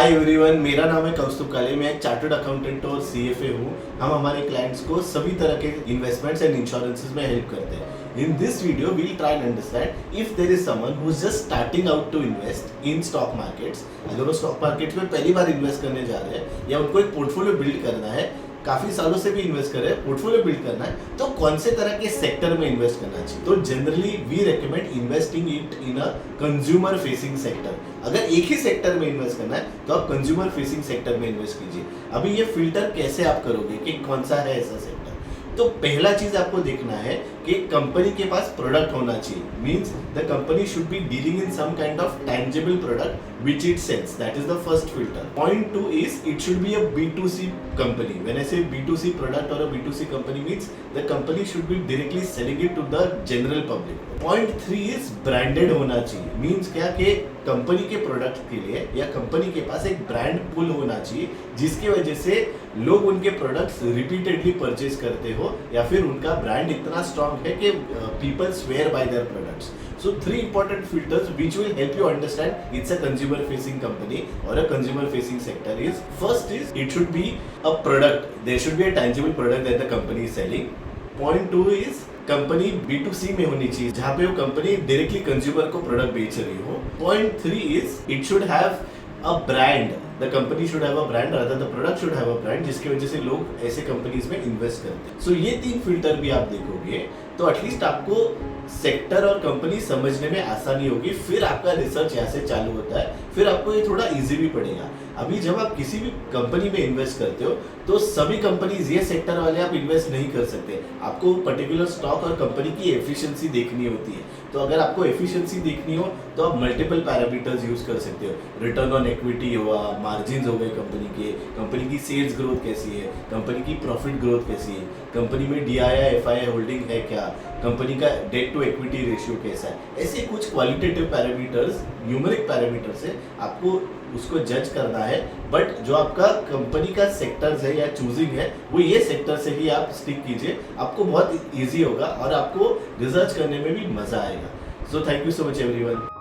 Hi everyone, मेरा नाम है कौस्तुभ काले। मैं एक चार्टर्ड अकाउंटेंट और सीएफए हूँ। हम हमारे क्लाइंट्स को सभी तरह के इन्वेस्टमेंट्स एंड इंश्योरेंसेस में हेल्प करते हैं। In this video we will try and understand if there is someone who is just starting out to invest in stock markets. अगर वो स्टॉक मार्केट्स में पहली बार इन्वेस्ट करने जा रहे हैं या उनको एक पोर्टफोलियो बिल्ड करना है, काफी सालों से भी इन्वेस्ट कर रहे हैं, पोर्टफोलियो बिल्ड करना है, तो कौन से तरह के सेक्टर में इन्वेस्ट करना चाहिए। तो generally we recommend investing it in a consumer facing sector. अगर एक ही सेक्टर में इन्वेस्ट करना है तो आप कंज्यूमर फेसिंग सेक्टर में इन्वेस्ट कीजिए। अभी ये फिल्टर कैसे आप करोगे कि कौन सा है ऐसा सेक्टर। तो पहला चीज आपको देखना है कि कंपनी के पास प्रोडक्ट होना चाहिए। Means the company should be dealing in some kind of tangible product which it sells. That is the first filter. Point 2 is it should be a B2C company. When I say B2C product or a B2C company means the company should be directly selling it to the general public. Point 3 is branded होना चाहिए। Means क्या कि company के product के लिए या company के पास एक ब्रांड पुल होना चाहिए जिसकी वजह से लोग उनके प्रोडक्ट्स रिपीटेडली परचेज करते हो या फिर उनका ब्रांड इतना स्ट्रांग है कि people swear by their products. So 3 important filters which will help you understand it's a consumer facing company or a consumer facing sector is, first is it should be a product. There should be a tangible product that the company is selling. Point 2 is company B2C में होनी चाहिए जहाँ पे वो company directly consumer को product बेच रही हो। Point 3 is it should have a brand. The company should have a brand, rather the product should have a brand, जिसकी वजह से लोग ऐसे कंपनीज में इन्वेस्ट करते हैं। सो ये 3 फिल्टर भी आप देखोगे तो एटलीस्ट आपको सेक्टर और कंपनी समझने में आसानी होगी। फिर आपका रिसर्च यहाँ से चालू होता है, फिर आपको ये थोड़ा इजी भी पड़ेगा। अभी जब आप किसी भी कंपनी में इन्वेस्ट करते हो तो सभी कंपनीज ये सेक्टर वाले आप इन्वेस्ट नहीं कर सकते। आपको पर्टिकुलर स्टॉक और कंपनी की एफिशिएंसी देखनी होती है। तो अगर आपको एफिशिएंसी देखनी हो तो आप मल्टीपल पैरामीटर्स यूज कर सकते हो। रिटर्न ऑन इक्विटी हुआ, मार्जिन हो गए कंपनी के, कंपनी की सेल्स ग्रोथ कैसी है, कंपनी की प्रॉफिट ग्रोथ कैसी है, कंपनी में DII FII होल्डिंग है क्या, कंपनी का डेट टू इक्विटी रेशियो कैसा है। ऐसे कुछ क्वालिटेटिव पैरामीटर्स, न्यूमेरिक पैरामीटर्स है, आपको उसको जज करना है। बट जो आपका कंपनी का सेक्टर्स है या चूजिंग है वो ये सेक्टर से ही आप स्टिक कीजिए। आपको बहुत ईजी होगा और आपको रिसर्च करने में भी मजा आएगा। So thank you so much everyone.